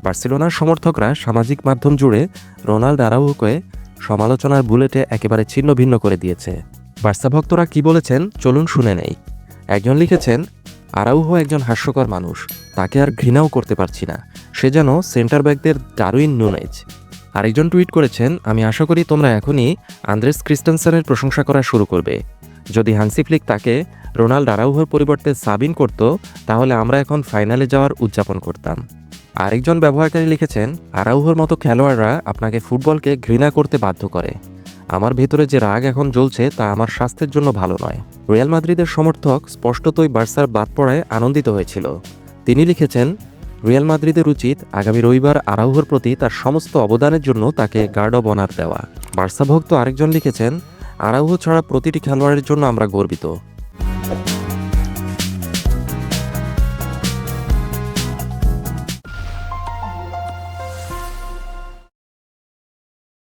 বার্সেলোনার সমর্থকরা সামাজিক মাধ্যম জুড়ে রোনাল্ডো আরাউহোকে সমালোচনার বুলেটে একেবারে ছিন্ন ভিন্ন করে দিয়েছে। বার্সা ভক্তরা কি বলেছেন চলুন শুনে নেই। একজন লিখেছেন, আরাউহো একজন হাস্যকর মানুষ, তাকে আর ঘৃণাও করতে পারছি না, সে যেন সেন্টার ব্যাকদের ডারউইন নুনেজ। আরেকজন টুইট করেছেন, আমি আশা করি তোমরা এখনই আন্দ্রেস ক্রিস্টেনসেনের প্রশংসা করা শুরু করবে। যদি হান্সি ফ্লিক তাকে রোনাল্ডো আরাউহোর পরিবর্তে সাবিন করত, তাহলে আমরা এখন ফাইনালে যাওয়ার উদযাপন করতাম। আরেকজন ব্যবহারকারী লিখেছেন, আরাউহোর মতো খেলোয়াড়রা আপনাকে ফুটবলকে ঘৃণা করতে বাধ্য করে। আমার ভেতরে যে রাগ এখন জ্বলছে তা আমার স্বাস্থ্যের জন্য ভালো নয়। রিয়াল মাদ্রিদের সমর্থক স্পষ্টতই বার্সার বাদ পড়ায় আনন্দিত হয়েছিল। তিনি লিখেছেন, রিয়াল মাদ্রিদের উচিত আগামী রবিবার আরাউহোর প্রতি তার সমস্ত অবদানের জন্য তাকে গার্ড অব অনার দেওয়া। বার্সা ভক্ত আরেকজন লিখেছেন, আরাউহো ছাড়া প্রতিটি খেলোয়াড়ের জন্য আমরা গর্বিত।